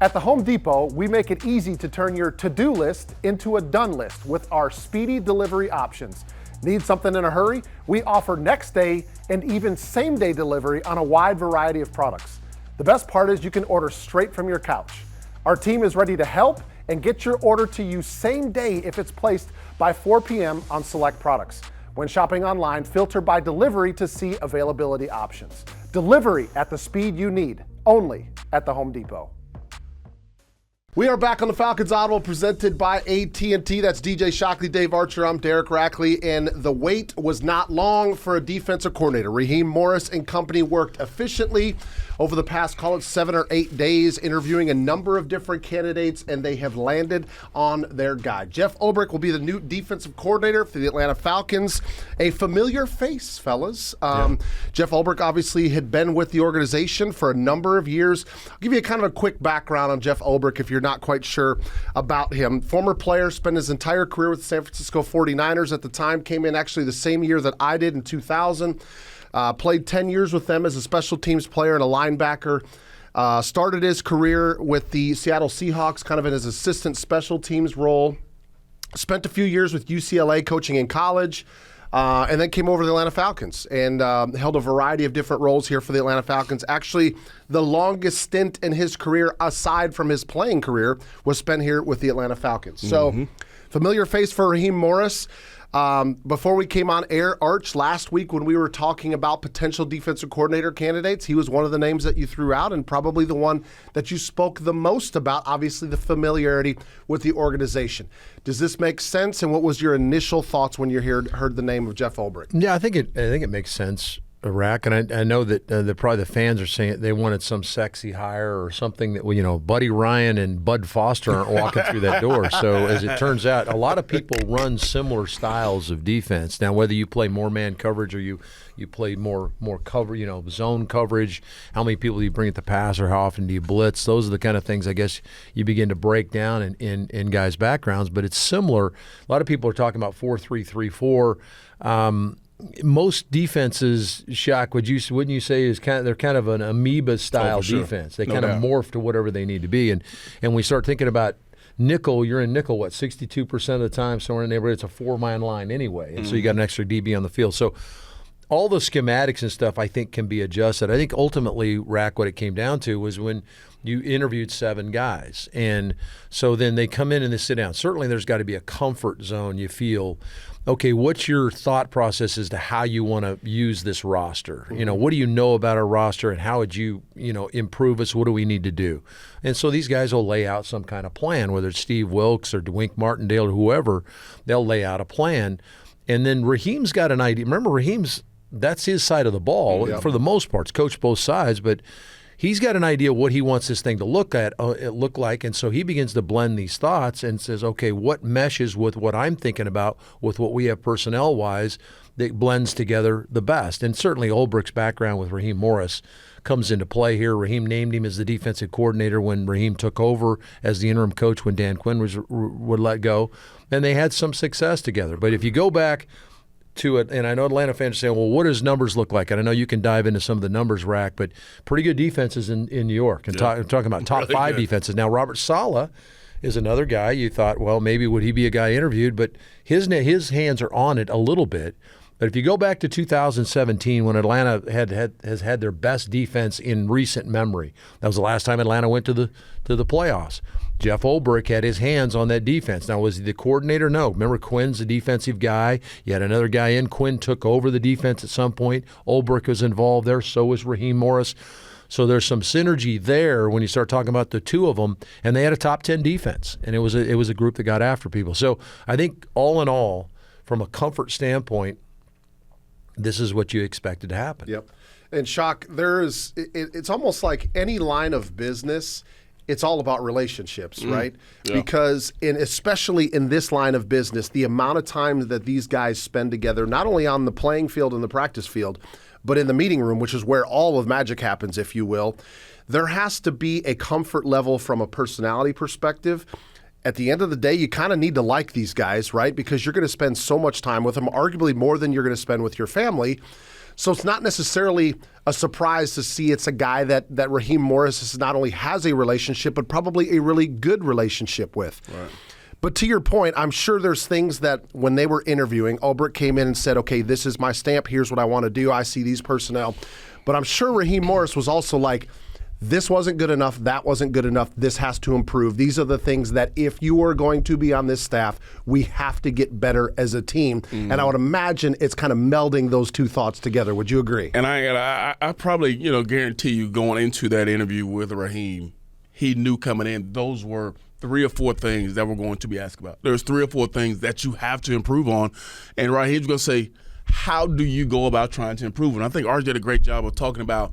At the Home Depot, we make it easy to turn your to-do list into a done list with our speedy delivery options. Need something in a hurry? We offer next day and even same day delivery on a wide variety of products. The best part is you can order straight from your couch. Our team is ready to help and get your order to you same day if it's placed by 4 p.m. on select products. When shopping online, filter by delivery to see availability options. Delivery at the speed you need, only at the Home Depot. We are back on the Falcons Audible presented by AT&T. That's DJ Shockley, Dave Archer. I'm Derek Rackley, and the wait was not long for a defensive coordinator. Raheem Morris and company worked efficiently over the past, call it 7 or 8 days, interviewing a number of different candidates, and they have landed on their guy. Jeff Ulbrich will be the new defensive coordinator for the Atlanta Falcons. A familiar face, fellas. Jeff Ulbrich obviously had been with the organization for a number of years. I'll give you kind of a quick background on Jeff Ulbrich if you're not quite sure about him. Former player, spent his entire career with the San Francisco 49ers at the time, came in actually the same year that I did in 2000. Played 10 years with them as a special teams player and a linebacker. Started his career with the Seattle Seahawks, kind of in his assistant special teams role. Spent a few years with UCLA coaching in college, and then came over to the Atlanta Falcons and held a variety of different roles here for the Atlanta Falcons. Actually, the longest stint in his career, aside from his playing career, was spent here with the Atlanta Falcons. So, familiar face for Raheem Morris. Before we came on air, Arch, last week when we were talking about potential defensive coordinator candidates, he was one of the names that you threw out and probably the one that you spoke the most about, obviously the familiarity with the organization. Does this make sense, and what was your initial thoughts when you heard the name of Jeff Ulbrich? Yeah, I think it makes sense, Iraq, and I know that probably the fans are saying they wanted some sexy hire or something that, Buddy Ryan and Bud Foster aren't walking through that door. So as it turns out, a lot of people run similar styles of defense. Now, whether you play more man coverage or you play more cover, zone coverage, how many people do you bring at the pass or how often do you blitz? Those are the kind of things I guess you begin to break down in guys' backgrounds. But it's similar. A lot of people are talking about 4-3-3-4. Most defenses, Shaq, wouldn't you say they're kind of an amoeba style defense? They kind of morph to whatever they need to be, and we start thinking about nickel. You're in nickel 62% of the time, somewhere in the neighborhood. It's a 4-man line anyway, and so you got an extra DB on the field. So all the schematics and stuff I think can be adjusted. I think ultimately, Rack, what it came down to was when you interviewed 7 guys, and so then they come in and they sit down. Certainly, there's got to be a comfort zone. You feel. Okay, what's your thought process as to how you want to use this roster? What do you know about our roster, and how would you, improve us? What do we need to do? And so these guys will lay out some kind of plan, whether it's Steve Wilkes or Dwink Martindale or whoever, they'll lay out a plan. And then Raheem's got an idea. Remember, that's his side of the ball. Yep. For the most part, it's coached both sides, but he's got an idea what he wants this thing to look like, and so he begins to blend these thoughts and says, okay, what meshes with what I'm thinking about with what we have personnel-wise that blends together the best? And certainly Ulbrich's background with Raheem Morris comes into play here. Raheem named him as the defensive coordinator when Raheem took over as the interim coach when Dan Quinn would let go, and they had some success together. But if you go back to it, and I know Atlanta fans are saying, well, what does numbers look like? And I know you can dive into some of the numbers, Rack, but pretty good defenses in New York. And talking about top really 5 defenses. Now, Robert Saleh is another guy. You thought, well, maybe would he be a guy interviewed? But his hands are on it a little bit. But if you go back to 2017, when Atlanta has had their best defense in recent memory, that was the last time Atlanta went to the playoffs. Jeff Ulbrich had his hands on that defense. Now, was he the coordinator? No. Remember, Quinn's the defensive guy. You had another guy in. Quinn took over the defense at some point. Ulbrich was involved there. So was Raheem Morris. So there's some synergy there when you start talking about the two of them. And they had a top 10 defense, and it was a group that got after people. So I think all in all, from a comfort standpoint, this is what you expected to happen. Yep. And Shock, it's almost like any line of business, it's all about relationships, right? Yeah. Because especially in this line of business, the amount of time that these guys spend together, not only on the playing field and the practice field, but in the meeting room, which is where all of magic happens, if you will, there has to be a comfort level from a personality perspective. At the end of the day, you kind of need to like these guys, right? Because you're going to spend so much time with them, arguably more than you're going to spend with your family. So it's not necessarily a surprise to see it's a guy that Raheem Morris not only has a relationship, but probably a really good relationship with. Right. But to your point, I'm sure there's things that when they were interviewing, Ulbrich came in and said, okay, this is my stamp. Here's what I want to do. I see these personnel. But I'm sure Raheem Morris was also like, this wasn't good enough. That wasn't good enough. This has to improve. These are the things that if you are going to be on this staff, we have to get better as a team. And I would imagine it's kind of melding those two thoughts together. Would you agree? And I probably, guarantee you going into that interview with Raheem, he knew coming in those were 3 or 4 things that we're going to be asked about. There's 3 or 4 things that you have to improve on. And Raheem's going to say, how do you go about trying to improve? And I think Arch did a great job of talking about,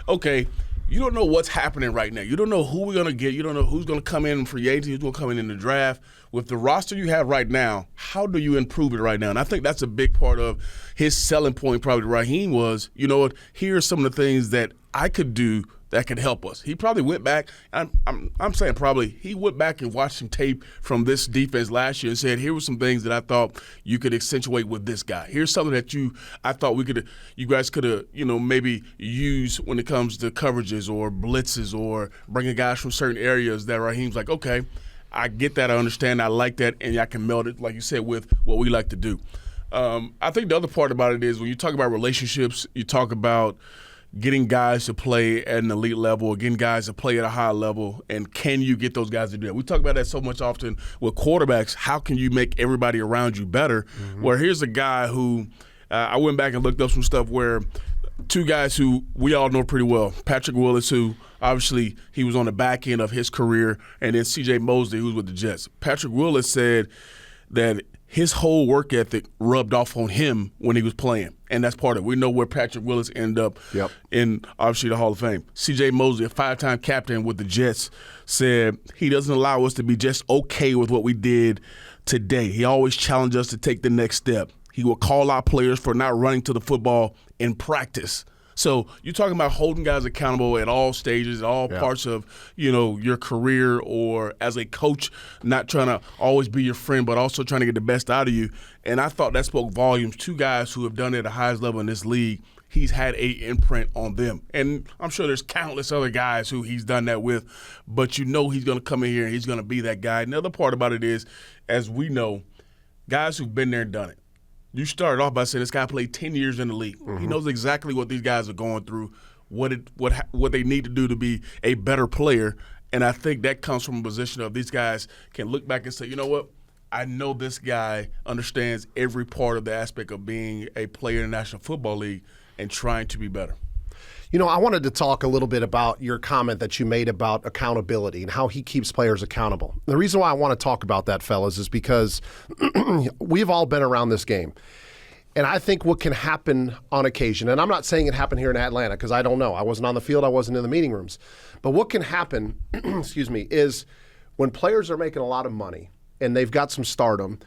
okay, you don't know what's happening right now. You don't know who we're going to get. You don't know who's going to come in free agency, who's going to come in the draft. With the roster you have right now, how do you improve it right now? And I think that's a big part of his selling point probably to Raheem was, you know what, here are some of the things that I could do that could help us. He probably went back, I'm saying probably, he went back and watched some tape from this defense last year and said, here were some things that I thought you could accentuate with this guy. Here's something that I thought you guys could have, maybe use when it comes to coverages or blitzes or bringing guys from certain areas that Raheem's like, okay, I get that, I understand, I like that, and I can meld it, like you said, with what we like to do. I think the other part about it is when you talk about relationships, you talk about getting guys to play at an elite level, or getting guys to play at a high level, and can you get those guys to do that? We talk about that so much often with quarterbacks. How can you make everybody around you better? Where here's a guy who I went back and looked up some stuff where 2 guys who we all know pretty well. Patrick Willis, who obviously he was on the back end of his career, and then C.J. Mosley, who's with the Jets. Patrick Willis said that his whole work ethic rubbed off on him when he was playing, and that's part of it. We know where Patrick Willis ended up in, obviously, the Hall of Fame. C.J. Mosley, a 5-time captain with the Jets, said he doesn't allow us to be just okay with what we did today. He always challenged us to take the next step. He will call out players for not running to the football in practice. So you're talking about holding guys accountable at all stages, at all parts of, your career, or as a coach, not trying to always be your friend, but also trying to get the best out of you. And I thought that spoke volumes. 2 guys who have done it at the highest level in this league, he's had a imprint on them. And I'm sure there's countless other guys who he's done that with, but he's going to come in here and he's going to be that guy. And the other part about it is, as we know, guys who've been there and done it. You started off by saying this guy played 10 years in the league. He knows exactly what these guys are going through, what they need to do to be a better player. And I think that comes from a position of these guys can look back and say, you know what, I know this guy understands every part of the aspect of being a player in the National Football League and trying to be better. I wanted to talk a little bit about your comment that you made about accountability and how he keeps players accountable. The reason why I want to talk about that, fellas, is because we've all been around this game. And I think what can happen on occasion, and I'm not saying it happened here in Atlanta because I don't know. I wasn't on the field. I wasn't in the meeting rooms. But what can happen, is when players are making a lot of money and they've got some stardom,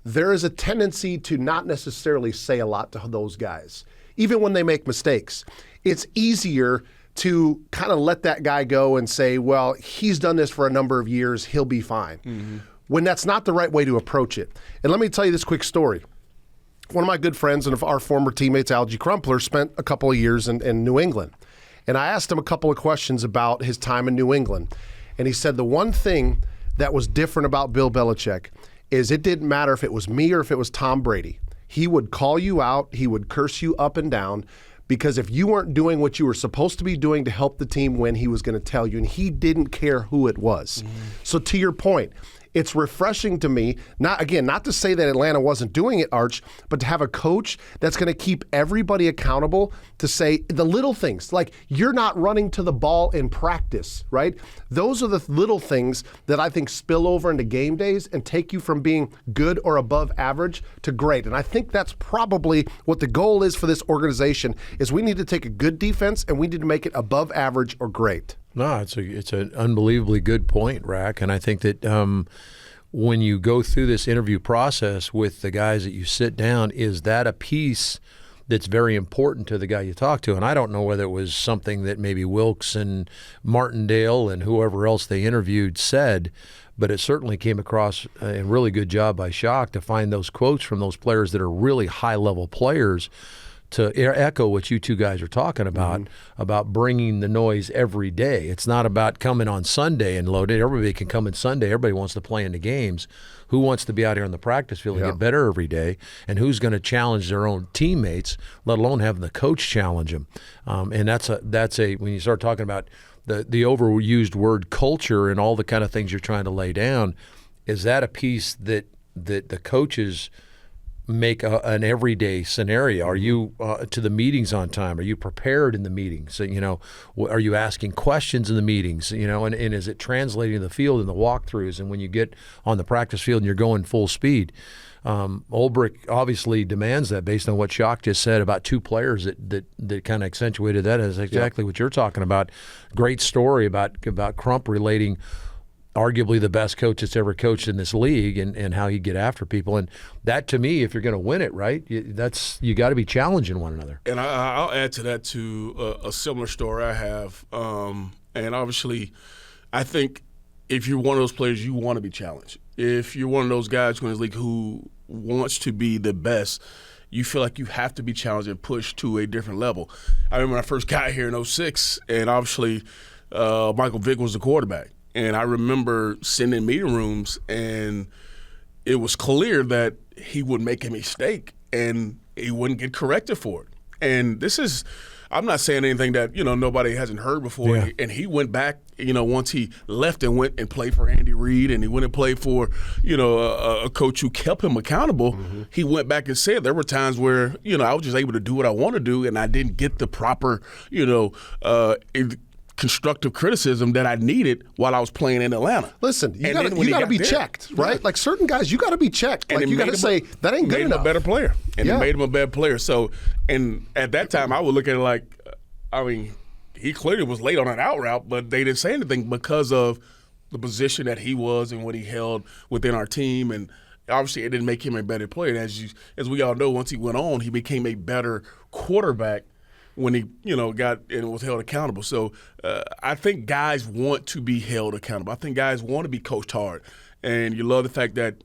there is a tendency to not necessarily say a lot to those guys. Even when they make mistakes, it's easier to kind of let that guy go and say, well, he's done this for a number of years, he'll be fine. When that's not the right way to approach it. And let me tell you this quick story. One of my good friends and our former teammates, Algie Crumpler, spent a couple of years in New England. And I asked him a couple of questions about his time in New England. And he said the one thing that was different about Bill Belichick is it didn't matter if it was me or if it was Tom Brady. He would call you out. He would curse you up and down because if you weren't doing what you were supposed to be doing to help the team win, he was going to tell you. And he didn't care who it was. So to your point, it's refreshing to me, not to say that Atlanta wasn't doing it, Arch, but to have a coach that's going to keep everybody accountable to say the little things, like you're not running to the ball in practice, right? Those are the little things that I think spill over into game days and take you from being good or above average to great. And I think that's probably what the goal is for this organization, is we need to take a good defense and we need to make it above average or great. No, it's an unbelievably good point, Rack, and I think that when you go through this interview process with the guys that you sit down, is that a piece that's very important to the guy you talk to? And I don't know whether it was something that maybe Wilkes and Martindale and whoever else they interviewed said, but it certainly came across a really good job by Shock to find those quotes from those players that are really high-level players to echo what you two guys are talking about bringing the noise every day. It's not about coming on Sunday and loaded. Everybody can come in Sunday. Everybody wants to play in the games. Who wants to be out here on the practice field and get better every day? And who's going to challenge their own teammates, let alone having the coach challenge them? And that's a when you start talking about the overused word culture and all the kind of things you're trying to lay down, is that a piece that the coaches make an everyday scenario? Are you to the meetings on time? Are you prepared in the meetings? So, are you asking questions in the meetings? And is it translating to the field in the walkthroughs? And when you get on the practice field and you're going full speed, Ulbrich obviously demands that based on what Shock just said about two players that kind of accentuated that. Is exactly what you're talking about. Great story about Crump relating arguably the best coach that's ever coached in this league and how he'd get after people. And that, to me, if you're going to win it, right, you got to be challenging one another. And I'll add to that, a similar story I have. And obviously, I think if you're one of those players, you want to be challenged. If you're one of those guys in this league who wants to be the best, you feel like you have to be challenged and pushed to a different level. I remember when I first got here in 2006, and obviously Michael Vick was the quarterback. And I remember sitting in meeting rooms, and it was clear that he would make a mistake, and he wouldn't get corrected for it. And this is – I'm not saying anything that, nobody hasn't heard before. Yeah. And he went back, once he left and went and played for Andy Reid, and he went and played for, a coach who kept him accountable. Mm-hmm. He went back and said there were times where, I was just able to do what I want to do, and I didn't get the proper, constructive criticism that I needed while I was playing in Atlanta. Listen, you got to be checked, right? Yeah. Like certain guys, you got to be checked. Like you got to say that ain't good enough. Made him a better player, and it made him a better player. So, and at that time, I would look at it like, he clearly was late on an out route, but they didn't say anything because of the position that he was and what he held within our team, and obviously it didn't make him a better player. And as we all know, once he went on, he became a better quarterback when he, got and was held accountable. So I think guys want to be held accountable. I think guys want to be coached hard. And you love the fact that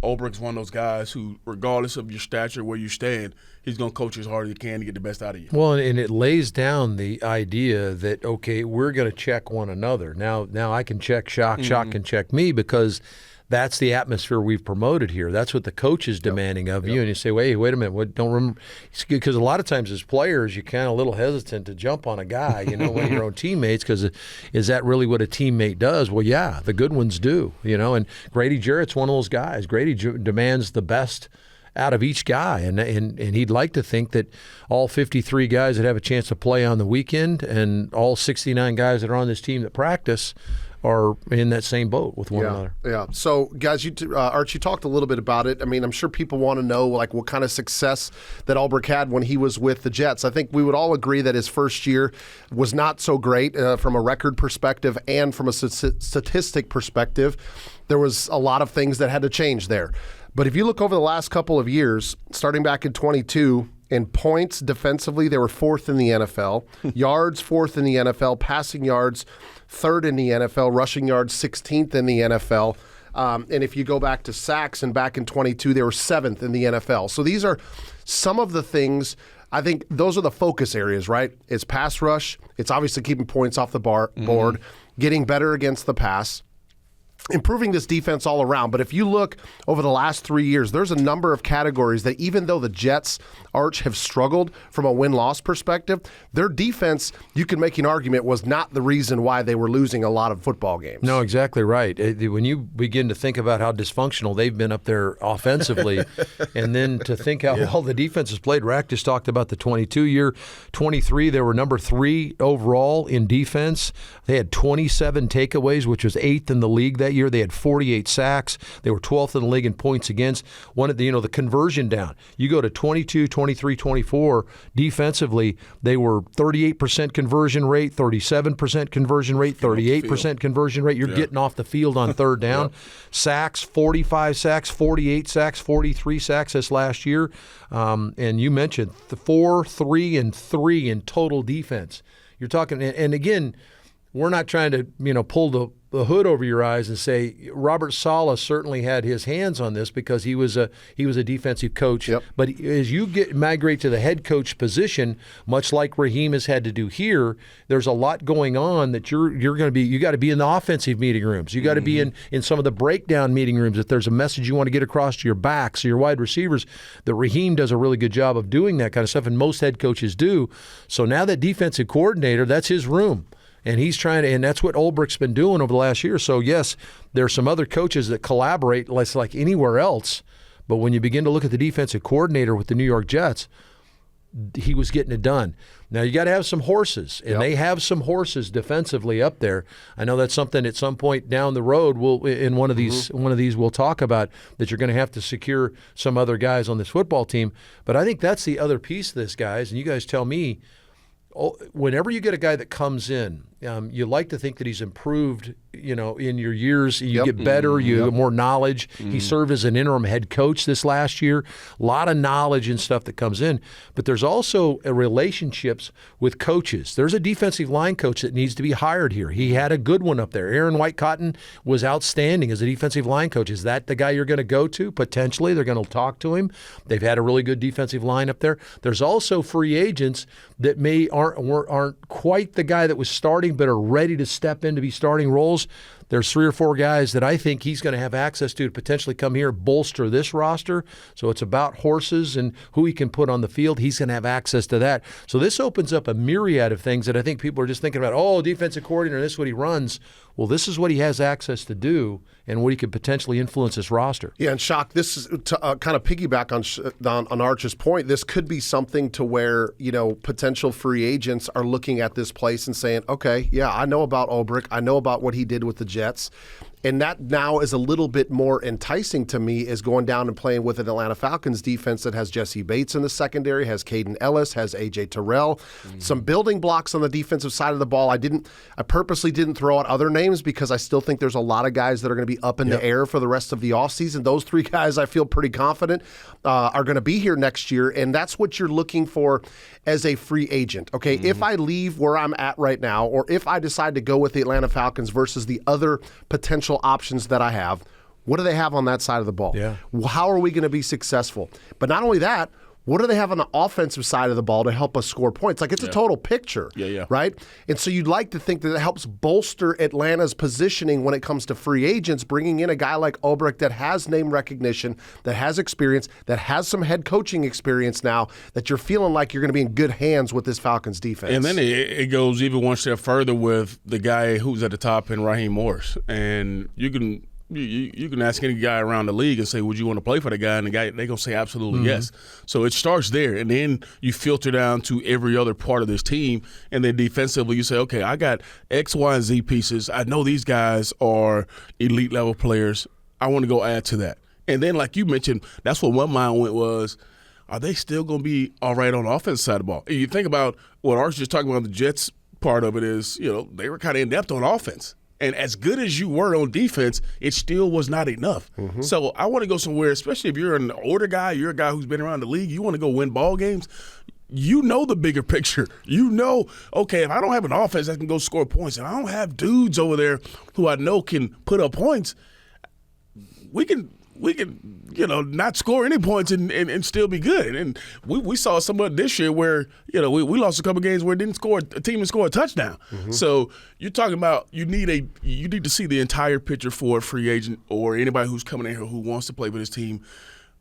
Ulbrich's one of those guys who, regardless of your stature, where you stand, he's going to coach as hard as he can to get the best out of you. Well, and it lays down the idea that, okay, we're going to check one another. Now I can check Shock, Shock can check me, because that's the atmosphere we've promoted here. That's what the coach is demanding of you. And you say, wait a minute, don't remember. Because a lot of times as players, you're kind of a little hesitant to jump on a guy, one of your own teammates, because is that really what a teammate does? Well, yeah, the good ones do, and Grady Jarrett's one of those guys. Grady demands the best out of each guy, and he'd like to think that all 53 guys that have a chance to play on the weekend and all 69 guys that are on this team that practice are in that same boat with one another. Yeah. So, guys, Arch, you talked a little bit about it. I mean, I'm sure people want to know, like, what kind of success that Ulbrich had when he was with the Jets. I think we would all agree that his first year was not so great from a record perspective and from a statistic perspective. There was a lot of things that had to change there. But if you look over the last couple of years, starting back in 22, in points defensively, they were fourth in the NFL. Yards, fourth in the NFL. Passing yards, third in the NFL. Rushing yards, 16th in the NFL. And if you go back to sacks and back in 22, they were seventh in the NFL. So these are some of the things. I think those are the focus areas, right? It's pass rush. It's obviously keeping points off the board, getting better against the pass, improving this defense all around. But if you look over the last 3 years, there's a number of categories that even though the Jets, Arch, have struggled from a win-loss perspective, their defense, you can make an argument, was not the reason why they were losing a lot of football games. No, exactly right. When you begin to think about how dysfunctional they've been up there offensively, and then to think how well the defense has played, Rack just talked about the 22 year, 23, they were number 3 overall in defense. They had 27 takeaways, which was 8th in the league that year. They had 48 sacks. They were 12th in the league in points against. One of the conversion down. You go to 22, 23, 24 defensively, they were 38% conversion rate, 37% conversion rate, 38% conversion rate. You're getting off the field on third down. Sacks, 45 sacks, 48 sacks, 43 sacks this last year. And you mentioned 4, 3, and 3 in total defense. You're talking, and again, we're not trying to pull the the hood over your eyes and say Robert Saleh certainly had his hands on this because he was a defensive coach. Yep. But as you migrate to the head coach position, much like Raheem has had to do here, there's a lot going on that you got to be in the offensive meeting rooms. You got to be in some of the breakdown meeting rooms. If there's a message you want to get across to your backs or your wide receivers, that Raheem does a really good job of doing that kind of stuff, and most head coaches do. So now that defensive coordinator, that's his room. And he's trying to, and that's what Ulbrich's been doing over the last year. So yes, there are some other coaches that collaborate less like anywhere else. But when you begin to look at the defensive coordinator with the New York Jets, he was getting it done. Now you got to have some horses, and they have some horses defensively up there. I know that's something at some point down the road in one of these we'll talk about, that you're going to have to secure some other guys on this football team. But I think that's the other piece of this, guys. And you guys tell me, whenever you get a guy that comes in, you like to think that he's improved, in your years. You get better, you have more knowledge. He served as an interim head coach this last year. A lot of knowledge and stuff that comes in. But there's also relationships with coaches. There's a defensive line coach that needs to be hired here. He had a good one up there. Aaron White-Cotton was outstanding as a defensive line coach. Is that the guy you're going to go to? Potentially. They're going to talk to him. They've had a really good defensive line up there. There's also free agents that aren't quite the guy that was starting, but are ready to step in to be starting roles. There's 3 or 4 guys that I think he's going to have access to potentially come here, bolster this roster. So it's about horses and who he can put on the field. He's going to have access to that. So this opens up a myriad of things that I think people are just thinking about, defensive coordinator, this is what he runs. Well, this is what he has access to do and what he could potentially influence this roster. Yeah, and Shock, this is to kind of piggyback on Arch's point. This could be something to where, potential free agents are looking at this place and saying, okay, yeah, I know about Ulbrich. I know about what he did with the Jets. And that now is a little bit more enticing to me, is going down and playing with an Atlanta Falcons defense that has Jesse Bates in the secondary, has Caden Ellis, has A.J. Terrell. Some building blocks on the defensive side of the ball. I purposely didn't throw out other names because I still think there's a lot of guys that are going to be up in the air for the rest of the offseason. Those 3 guys I feel pretty confident are going to be here next year, and that's what you're looking for as a free agent. Okay, if I leave where I'm at right now, or if I decide to go with the Atlanta Falcons versus the other potential options that I have, what do they have on that side of the ball? Yeah. How are we going to be successful? But not only that, what do they have on the offensive side of the ball to help us score points? Like, it's a total picture, right? And so you'd like to think that it helps bolster Atlanta's positioning when it comes to free agents, bringing in a guy like Ulbrich that has name recognition, that has experience, that has some head coaching experience now, that you're feeling like you're going to be in good hands with this Falcons defense. And then it goes even one step further with the guy who's at the top in Raheem Morris. And you can ask any guy around the league and say, would you want to play for the guy? And they're going to say absolutely yes. So it starts there. And then you filter down to every other part of this team. And then defensively, you say, okay, I got X, Y, and Z pieces. I know these guys are elite level players. I want to go add to that. And then, like you mentioned, that's what my mind went was, are they still going to be all right on the offensive side of the ball? And you think about what Arch just talking about, the Jets part of it is, they were kind of inept on offense. And as good as you were on defense, it still was not enough. So I want to go somewhere, especially if you're an older guy, you're a guy who's been around the league, you want to go win ball games. You know the bigger picture. Okay, if I don't have an offense that can go score points, and I don't have dudes over there who I know can put up points, we can not score any points and still be good. And we saw some of it this year where, we lost a couple games where a team didn't score a touchdown. So you're talking about you need to see the entire picture for a free agent or anybody who's coming in here who wants to play for this team.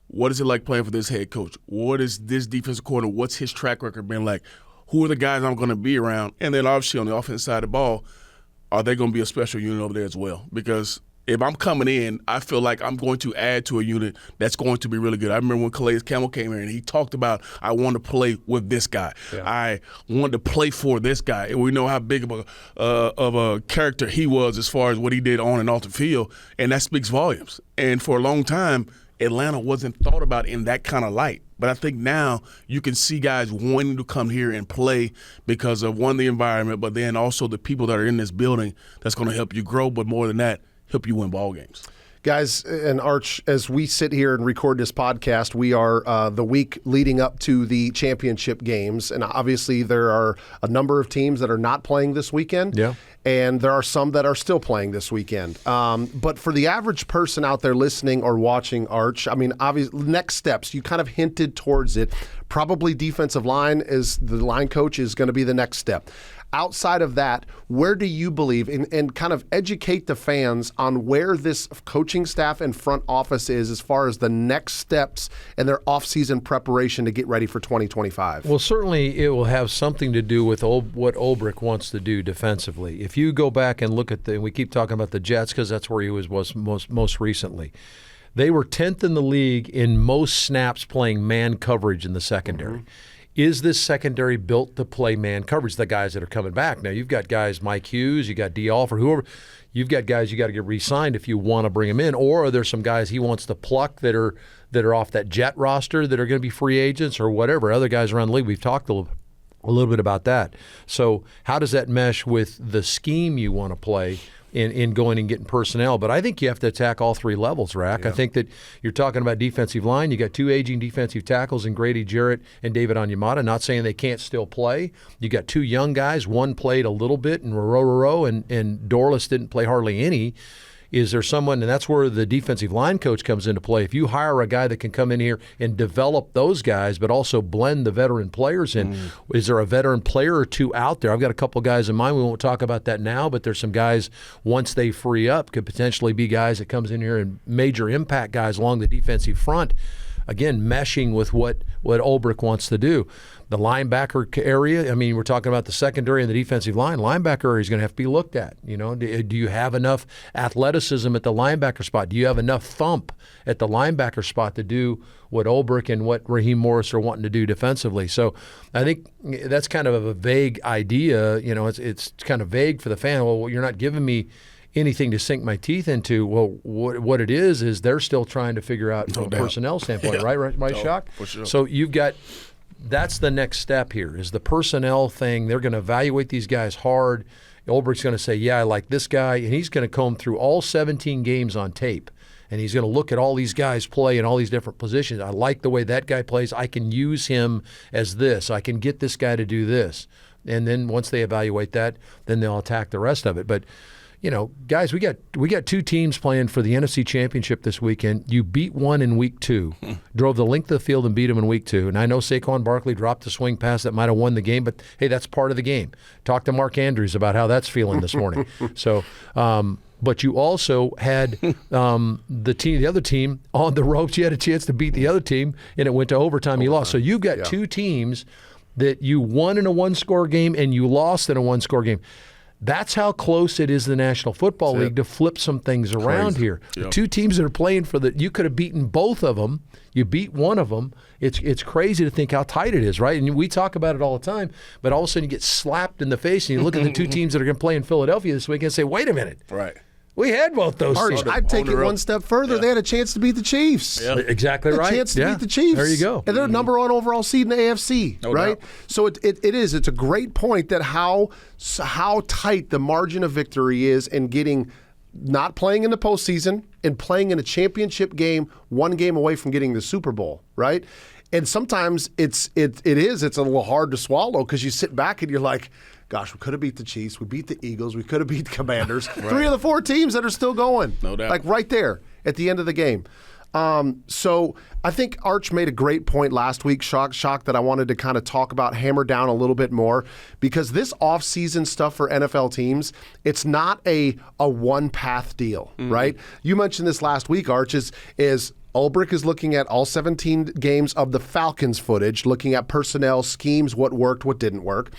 What is it like playing for this head coach? What is this defensive coordinator? What's his track record been like? Who are the guys I'm going to be around? And then obviously on the offensive side of the ball, are they going to be a special unit over there as well? Because if I'm coming in, I feel like I'm going to add to a unit that's going to be really good. I remember when Calais Campbell came here and he talked about, I want to play with this guy. I wanted to play for this guy. And we know how big of a character he was as far as what he did on and off the field, and that speaks volumes. And for a long time, Atlanta wasn't thought about in that kind of light. But I think now you can see guys wanting to come here and play because of, one, the environment, but then also the people that are in this building that's going to help you grow, but more than that, help you win ball games. Guys, and Arch, as we sit here and record this podcast, we are the week leading up to the championship games. And obviously there are a number of teams that are not playing this weekend. Yeah. And there are some that are still playing this weekend. But for the average person out there listening or watching, Arch, I mean, obviously, next steps, you kind of hinted towards it. Probably defensive line is the line coach is going to be the next step. Outside of that, where do you believe, and kind of educate the fans on where this coaching staff and front office is as far as the next steps and their offseason preparation to get ready for 2025? Well, certainly it will have something to do with what Ulbrich wants to do defensively. If you go back and look at we keep talking about the Jets because that's where he was most recently. They were 10th in the league in most snaps playing man coverage in the secondary. Mm-hmm. Is this secondary built to play man coverage? The guys that are coming back. Now, you've got guys, Mike Hughes, you got D. Alford, whoever. You've got guys you got to get re-signed if you want to bring them in. Or are there some guys he wants to pluck that are off that Jet roster that are going to be free agents or whatever? Other guys around the league, we've talked a little bit about that. So how does that mesh with the scheme you want to play in going and getting personnel? But I think you have to attack all three levels, Rack. Yeah. I think that you're talking about defensive line. You got two aging defensive tackles in Grady Jarrett and David Onyemata. Not saying they can't still play. You got two young guys. One played a little bit in Roro, and Dorless didn't play hardly any. Is there someone, and that's where the defensive line coach comes into play. If you hire a guy that can come in here and develop those guys, but also blend the veteran players in, is there a veteran player or two out there? I've got a couple guys in mind. We won't talk about that now, but there's some guys, once they free up, could potentially be guys that comes in here and major impact guys along the defensive front. Again, meshing with what Ulbrich wants to do. The linebacker area, I mean, we're talking about the secondary and the defensive line. Linebacker area is going to have to be looked at. You know, do you have enough athleticism at the linebacker spot? Do you have enough thump at the linebacker spot to do what Ulbrich and what Raheem Morris are wanting to do defensively? So I think that's kind of a vague idea. You know, it's kind of vague for the fan. Well, you're not giving me anything to sink my teeth into. Well, what it is they're still trying to figure out from a personnel standpoint, right, Shock? For sure. So you've got that's the next step here is the personnel thing. They're going to evaluate these guys hard. Ulbrich's going to say, yeah, I like this guy, and he's going to comb through all 17 games on tape. And he's going to look at all these guys play in all these different positions. I like the way that guy plays. I can use him as this. I can get this guy to do this. And then once they evaluate that, then they'll attack the rest of it. But you know, guys, we got two teams playing for the NFC Championship this weekend. You beat one in week 2, drove the length of the field and beat them in week 2. And I know Saquon Barkley dropped a swing pass that might have won the game, but hey, that's part of the game. Talk to Mark Andrews about how that's feeling this morning. So, but you also had the other team on the ropes. You had a chance to beat the other team, and it went to overtime. You lost. So you've got two teams that you won in a one-score game and you lost in a one-score game. That's how close it is to the National Football League to flip some things around here. Yep. The two teams that are playing for you could have beaten both of them. You beat one of them. It's crazy to think how tight it is, right? And we talk about it all the time, but all of a sudden you get slapped in the face and you look at the two teams that are going to play in Philadelphia this week and say, wait a minute. Right. We had both those teams. I'd take it one step further. Yeah. They had a chance to beat the Chiefs. Yeah. Exactly right. A chance to beat the Chiefs. There you go. And they're number one overall seed in the AFC, right? Doubt. So it is. It's a great point that how tight the margin of victory is in getting not playing in the postseason and playing in a championship game, one game away from getting the Super Bowl, right? And sometimes it's a little hard to swallow because you sit back and you're like, gosh, we could have beat the Chiefs. We beat the Eagles. We could have beat the Commanders. Right. 3 of the 4 teams that are still going. No doubt. Like right there at the end of the game. So I think Arch made a great point last week, Shock, that I wanted to kind of talk about, hammer down a little bit more, because this offseason stuff for NFL teams, it's not a one-path deal, right? You mentioned this last week, Arch, is Ulbrich is looking at all 17 games of the Falcons footage, looking at personnel, schemes, what worked, what didn't work.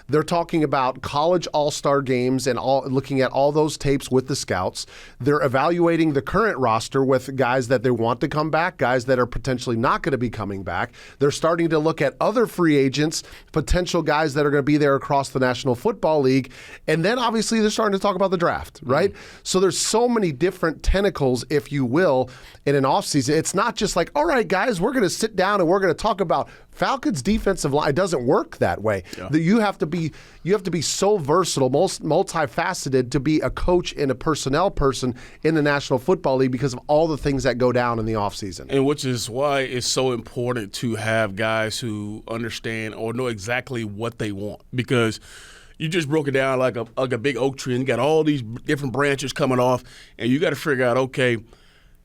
They're talking about college all-star games and looking at all those tapes with the scouts. They're evaluating the current roster with guys that they want to come back, guys that are potentially not going to be coming back. They're starting to look at other free agents, potential guys that are going to be there across the National Football League. And then obviously they're starting to talk about the draft, right? So there's so many different tentacles, if you will, in an offseason. It's not just like, all right, guys, we're going to sit down and we're going to talk about Falcons defensive line. It doesn't work that way. Yeah. You have to be so versatile, multifaceted to be a coach and a personnel person in the National Football League because of all the things that go down in the offseason. And which is why it's so important to have guys who understand or know exactly what they want, because you just broke it down like a big oak tree and you got all these different branches coming off, and you got to figure out, okay,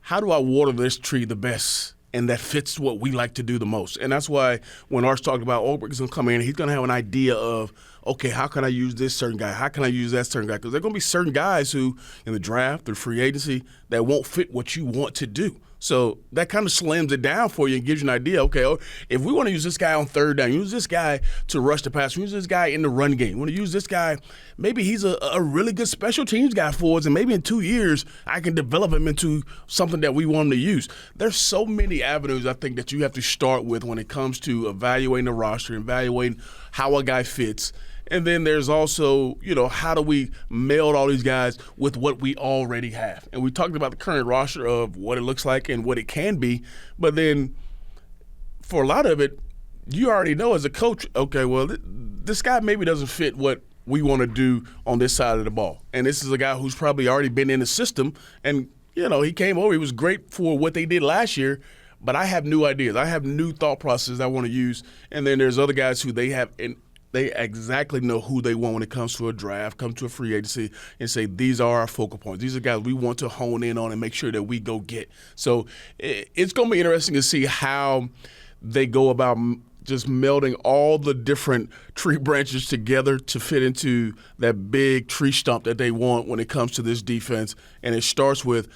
how do I water this tree the best? And that fits what we like to do the most. And that's why when Art's talking about Ulbrich is going to come in, he's going to have an idea of, okay, how can I use this certain guy? How can I use that certain guy? Because there are going to be certain guys who, in the draft or free agency, that won't fit what you want to do. So that kind of slams it down for you and gives you an idea, okay, if we want to use this guy on third down, use this guy to rush the pass, use this guy in the run game, we want to use this guy, maybe he's a really good special teams guy for us, and maybe in 2 years I can develop him into something that we want him to use. There's so many avenues I think that you have to start with when it comes to evaluating the roster, evaluating how a guy fits. And then there's also, how do we meld all these guys with what we already have? And we talked about the current roster of what it looks like and what it can be. But then for a lot of it, you already know as a coach, okay, well, this guy maybe doesn't fit what we want to do on this side of the ball. And this is a guy who's probably already been in the system. And, he came over. He was great for what they did last year. But I have new ideas. I have new thought processes I want to use. And then there's other guys who they exactly know who they want when it comes to a draft, come to a free agency, and say, these are our focal points. These are guys we want to hone in on and make sure that we go get. So it's going to be interesting to see how they go about just melding all the different tree branches together to fit into that big tree stump that they want when it comes to this defense. And it starts with,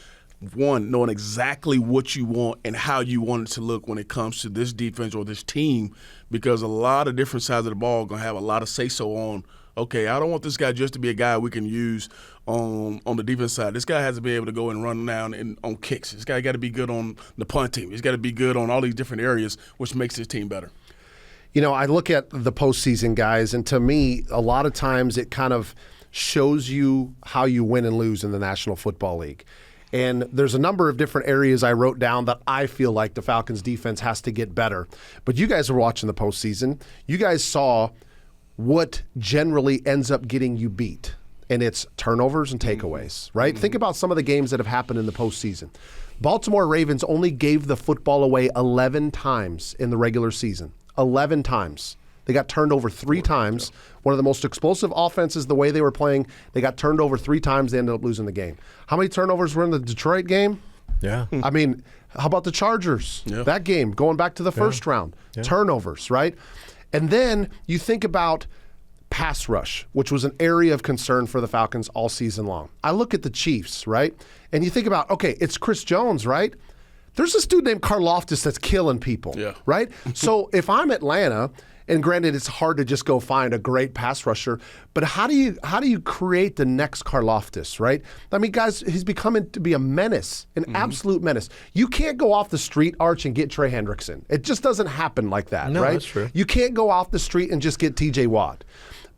one, knowing exactly what you want and how you want it to look when it comes to this defense or this team, because a lot of different sides of the ball are going to have a lot of say-so on, okay, I don't want this guy just to be a guy we can use on the defense side. This guy has to be able to go and run down on kicks. This guy got to be good on the punt team. He's got to be good on all these different areas, which makes his team better. I look at the postseason, guys, and to me, a lot of times it kind of shows you how you win and lose in the National Football League. And there's a number of different areas I wrote down that I feel like the Falcons defense has to get better. But you guys were watching the postseason. You guys saw what generally ends up getting you beat. And it's turnovers and takeaways, right? Think about some of the games that have happened in the postseason. Baltimore Ravens only gave the football away 11 times in the regular season. 11 times. They got turned over 3 times. One of the most explosive offenses, the way they were playing, they got turned over 3 times. They ended up losing the game. How many turnovers were in the Detroit game? Yeah. I mean, how about the Chargers? Yeah. That game, going back to the first round. Yeah. Turnovers, right? And then you think about pass rush, which was an area of concern for the Falcons all season long. I look at the Chiefs, right? And you think about, okay, it's Chris Jones, right? There's this dude named Karlaftis that's killing people, right? So if I'm Atlanta, and granted, it's hard to just go find a great pass rusher, but how do you create the next Karlaftis, right? I mean, guys, he's becoming to be a menace, an absolute menace. You can't go off the street, Arch, and get Trey Hendrickson. It just doesn't happen like that, No, right? that's true. You can't go off the street and just get TJ Watt.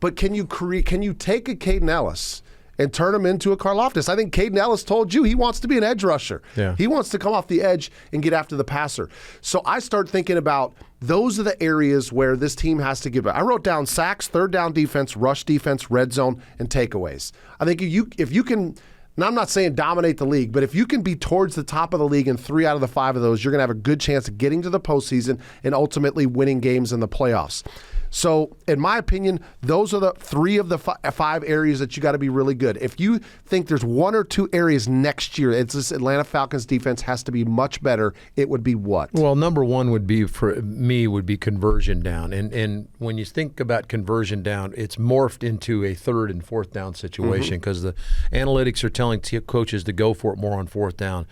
But can you take a Caden Ellis and turn him into a Karlaftis? I think Caden Ellis told you he wants to be an edge rusher. Yeah. He wants to come off the edge and get after the passer. So I start thinking about those are the areas where this team has to give it. I wrote down sacks, third down defense, rush defense, red zone, and takeaways. I think if you can, now I'm not saying dominate the league, but if you can be towards the top of the league in 3 out of the 5 of those, you're going to have a good chance of getting to the postseason and ultimately winning games in the playoffs. So, in my opinion, those are the 3 of the 5 areas that you got to be really good. If you think there's 1 or 2 areas next year, it's this Atlanta Falcons defense has to be much better, it would be what? Well, number 1 would be, for me, would be conversion down. And when you think about conversion down, it's morphed into a 3rd and 4th down situation because the analytics are telling coaches to go for it more on 4th down.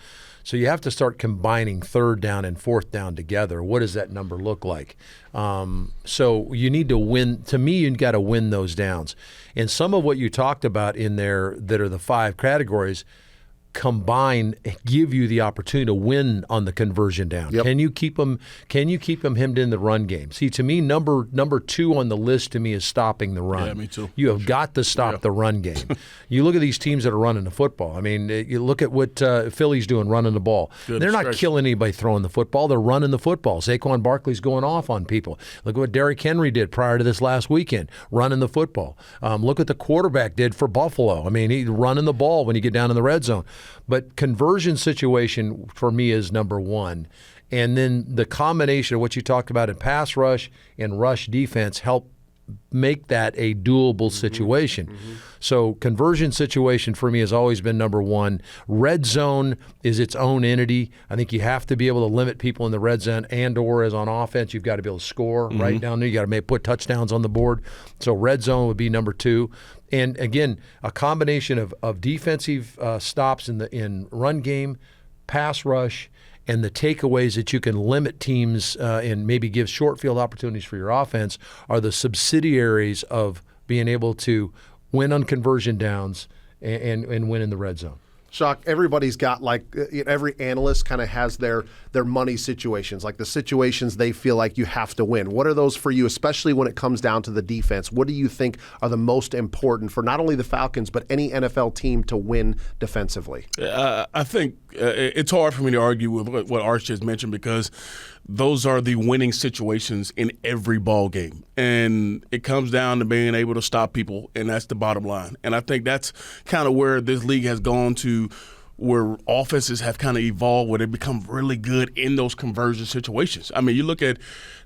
So you have to start combining 3rd down and 4th down together. What does that number look like? So you need to win. To me, you've got to win those downs. And some of what you talked about in there that are the 5 categories, combine give you the opportunity to win on the conversion down? Yep. Can you keep them hemmed in the run game? See, to me, number 2 on the list to me is stopping the run. Yeah, me too. You have got to stop the run game. You look at these teams that are running the football. I mean, you look at what Philly's doing running the ball. They're not killing anybody throwing the football. They're running the football. Saquon Barkley's going off on people. Look at what Derrick Henry did prior to this last weekend, running the football. Look what the quarterback did for Buffalo. I mean, he's running the ball when you get down in the red zone. But conversion situation for me is number 1. And then the combination of what you talked about in pass rush and rush defense help make that a doable situation. So conversion situation for me has always been number 1. Red zone is its own entity. I think you have to be able to limit people in the red zone, and or as on offense, you've got to be able to score right down there. You got to put touchdowns on the board. So red zone would be number 2. And again, a combination of defensive stops in run game, pass rush, and the takeaways that you can limit teams and maybe give short field opportunities for your offense are the subsidiaries of being able to win on conversion downs and win in the red zone. Shock, everybody's got every analyst kind of has their money situations, like the situations they feel like you have to win. What are those for you, especially when it comes down to the defense? What do you think are the most important for not only the Falcons, but any NFL team to win defensively? I think it's hard for me to argue with what Arch just mentioned, because those are the winning situations in every ball game. And it comes down to being able to stop people, and that's the bottom line. And I think that's kind of where this league has gone to, where offenses have kind of evolved, where they become really good in those conversion situations. I mean, you look at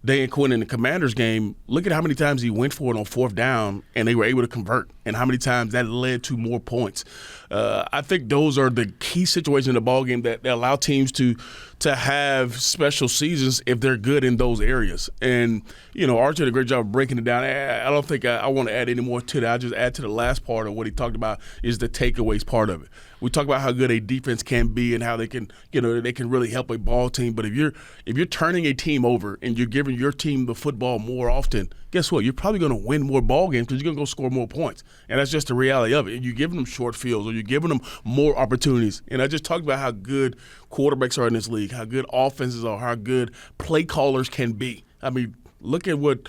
Dan Quinn in the Commanders game, look at how many times he went for it on 4th down and they were able to convert, and how many times that led to more points. I think those are the key situations in the ballgame that allow teams to have special seasons if they're good in those areas. And, Archie did a great job of breaking it down. I don't think I want to add any more to that. I'll just add to the last part of what he talked about is the takeaways part of it. We talk about how good a defense can be and how they can really help a ball team. But if you're turning a team over and you're giving your team the football more often, guess what? You're probably going to win more ball games because you're going to go score more points. And that's just the reality of it. And you're giving them short fields, or you're giving them more opportunities. And I just talked about how good quarterbacks are in this league, how good offenses are, how good play callers can be. I mean, look at what,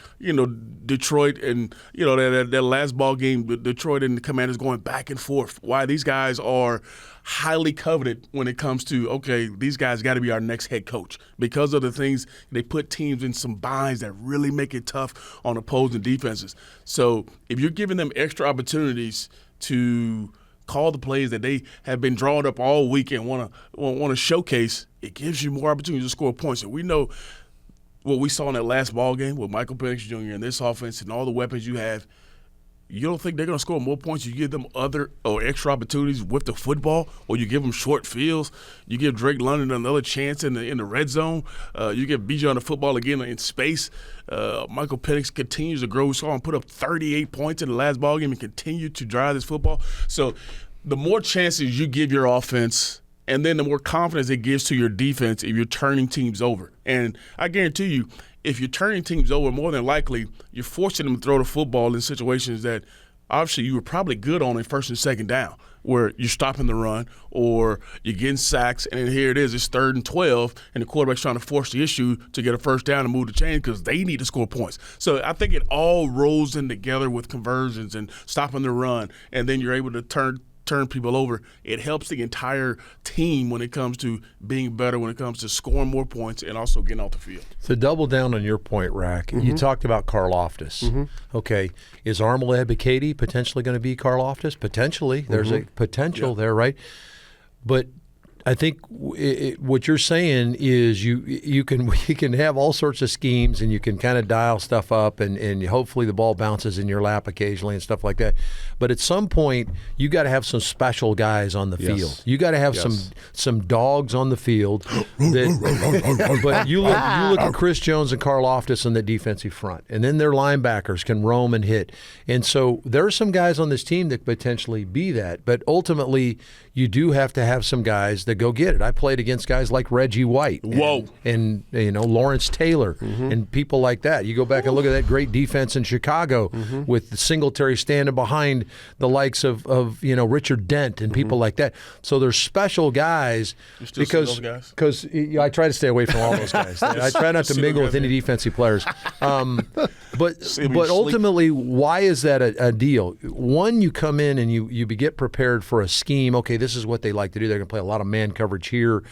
Detroit and, that last ball game, Detroit and the Commanders going back and forth. Why these guys are highly coveted when it comes to, okay, these guys got to be our next head coach, because of the things they put teams in some binds that really make it tough on opposing defenses. So if you're giving them extra opportunities to call the plays that they have been drawing up all week and want to showcase, it gives you more opportunities to score points. And we know what we saw in that last ball game with Michael Penix Jr. and this offense and all the weapons you have. You don't think they're going to score more points? You give them other or extra opportunities with the football, or you give them short fields. You give Drake London another chance in the red zone. You give BJ on the football again in space. Michael Penix continues to grow. We saw him put up 38 points in the last ball game and continue to drive this football. So the more chances you give your offense, and then the more confidence it gives to your defense if you're turning teams over. And I guarantee you, if you're turning teams over, more than likely you're forcing them to throw the football in situations that obviously you were probably good on in 1st and 2nd down, where you're stopping the run or you're getting sacks, and then here it is, it's 3rd and 12, and the quarterback's trying to force the issue to get a 1st down and move the chain because they need to score points. So I think it all rolls in together with conversions and stopping the run, and then you're able to turn people over. It helps the entire team when it comes to being better, when it comes to scoring more points and also getting off the field. To double down on your point, Rack, you talked about Karlaftis. Okay, is Armel Ebiketie potentially going to be Karlaftis? Potentially. There's a potential there, right? But I think what you're saying is you can have all sorts of schemes, and you can kind of dial stuff up, and hopefully the ball bounces in your lap occasionally and stuff like that. But at some point, you got to have some special guys on the field. You got to have some dogs on the field. But you look at Chris Jones and Karlaftis on the defensive front, and then their linebackers can roam and hit. And so there are some guys on this team that potentially be that. But ultimately, you do have to have some guys that go get it. I played against guys like Reggie White. And Lawrence Taylor and people like that. You go back and look at that great defense in Chicago with Singletary standing behind the likes of Richard Dent and people like that. So there's special guys because I try to stay away from all those guys. I try not to mingle with any defensive players. But ultimately, why is that a deal? One, you come in and you get prepared for a scheme. Okay, this is what they like to do. They're going to play a lot of man coverage here.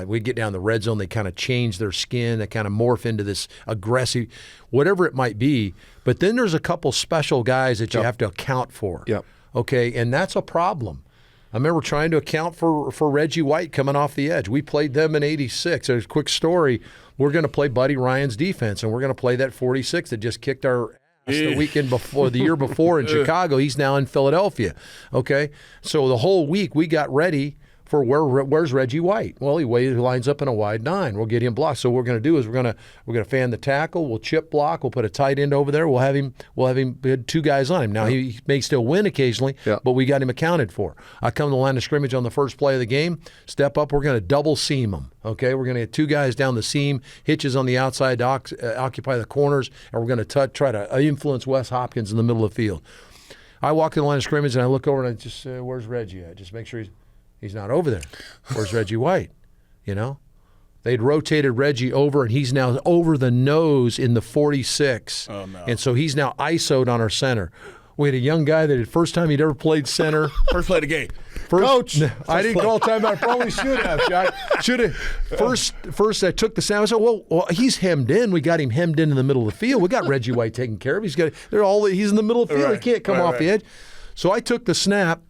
We get down the red zone. They kind of change their skin. They kind of morph into this aggressive, whatever it might be. But then there's a couple special guys that you have to account for. Okay, and that's a problem. I remember trying to account for Reggie White coming off the edge. We played them in '86. There's a quick story. We're going to play Buddy Ryan's defense, and we're going to play that 46 that just kicked our ass the weekend before, the year before in Chicago. He's now in Philadelphia. Okay, so the whole week we got ready for where's Reggie White? Well, he lines up in a wide 9. We'll get him blocked. So what we're going to do is we're going to fan the tackle. We'll chip block. We'll put a tight end over there. We'll have him. We had 2 guys on him. Now he may still win occasionally, but we got him accounted for. I come to the line of scrimmage on the first play of the game. Step up. We're going to double seam him. Okay, we're going to get 2 guys down the seam, hitches on the outside to occupy the corners, and we're going to try to influence Wes Hopkins in the middle of the field. I walk to the line of scrimmage and I look over and I just say, "Where's Reggie at?" Just make sure he's not over there. Where's Reggie White? They'd rotated Reggie over, and he's now over the nose in the 46. Oh, no. And so he's now ISO'd on our center. We had a young guy that the first time he'd ever played center. First play of the game. Coach. I didn't call timeout. I probably should have, Jack. Should have. First I took the sound. I said, well, he's hemmed in. We got him hemmed in the middle of the field. We got Reggie White taken care of. He's in the middle of the field. He can't come off the edge. So I took the snap.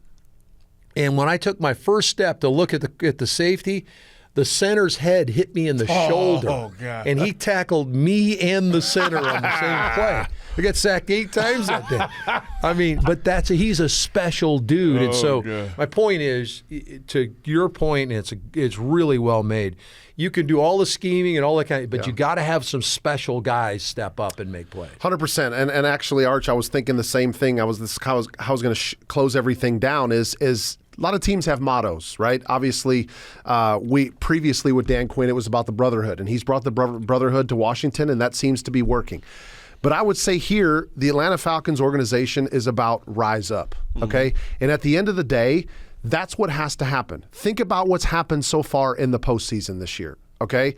And when I took my first step to look at the safety, the center's head hit me in the shoulder. Oh, God. And he tackled me and the center on the same play. I got sacked 8 times that day. I mean, but he's a special dude. And so my point is, to your point, and it's really well made. You can do all the scheming and all that but you got to have some special guys step up and make plays. 100%. And actually, Arch, I was thinking the same thing. How I was going to close everything down is a lot of teams have mottos, right? Obviously, we previously with Dan Quinn, it was about the brotherhood, and he's brought the brotherhood to Washington, and that seems to be working. But I would say here, the Atlanta Falcons organization is about rise up, okay? And at the end of the day, that's what has to happen. Think about what's happened so far in the postseason this year, okay?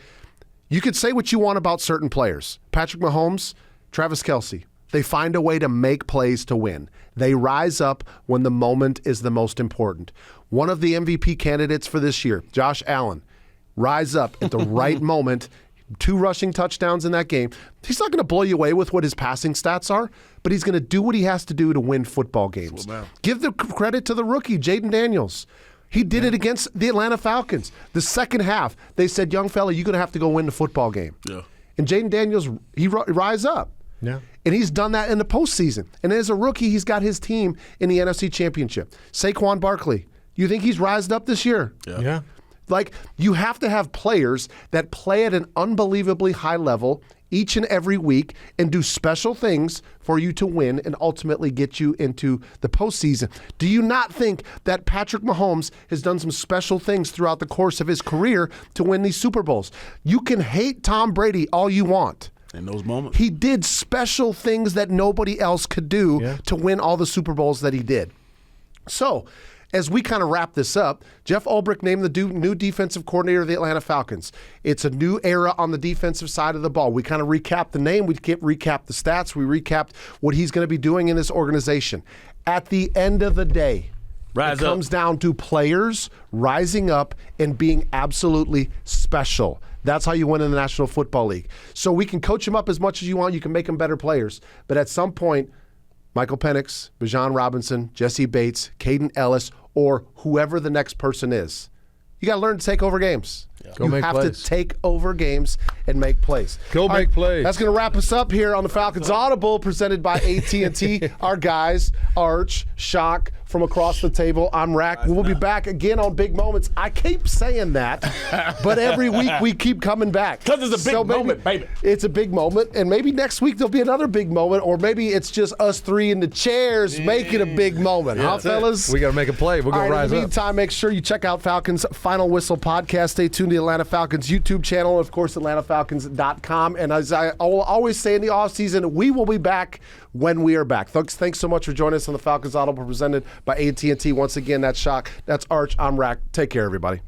You could say what you want about certain players. Patrick Mahomes, Travis Kelce. They find a way to make plays to win. They rise up when the moment is the most important. One of the MVP candidates for this year, Josh Allen, rise up at the right moment. 2 rushing touchdowns in that game. He's not going to blow you away with what his passing stats are, but he's going to do what he has to do to win football games. Give the credit to the rookie, Jaden Daniels. He did it against the Atlanta Falcons. The second half, they said, young fella, you're going to have to go win the football game. And Jaden Daniels, he rise up. And he's done that in the postseason. And as a rookie, he's got his team in the NFC Championship. Saquon Barkley, you think he's rised up this year? Yeah. Like, you have to have players that play at an unbelievably high level each and every week and do special things for you to win and ultimately get you into the postseason. Do you not think that Patrick Mahomes has done some special things throughout the course of his career to win these Super Bowls? You can hate Tom Brady all you want. In those moments. He did special things that nobody else could do to win all the Super Bowls that he did. So, as we kind of wrap this up, Jeff Ulbrich named the new defensive coordinator of the Atlanta Falcons. It's a new era on the defensive side of the ball. We kind of recapped the name. We recapped the stats. We recapped what he's going to be doing in this organization. At the end of the day, it comes down to players rising up and being absolutely special. That's how you win in the National Football League. So we can coach them up as much as you want. You can make them better players. But at some point, Michael Penix, Bijan Robinson, Jesse Bates, Caden Ellis, or whoever the next person is, you got to learn to take over games. Go You make have plays. to take over games and make plays. Go All make plays. That's going to wrap us up here on the Falcons Audible, presented by AT&T. Our guys, Arch, Shock, from across the table. I'm Rack. We'll be back again on Big Moments. I keep saying that, but every week we keep coming back. Because it's a big moment, baby. It's a big moment, and maybe next week there'll be another big moment, or maybe it's just us three in the chairs making a big moment. Huh, fellas? We got to make a play. We're going to rise In the up. meantime, make sure you check out Falcons Final Whistle podcast. Stay tuned to the Atlanta Falcons YouTube channel, of course, AtlantaFalcons.com. And as I always say in the offseason, we will be back when we are back. Thanks so much for joining us on the Falcons Audible, presented by AT&T. Once again, that's Shock. That's Arch. I'm Rack. Take care, everybody.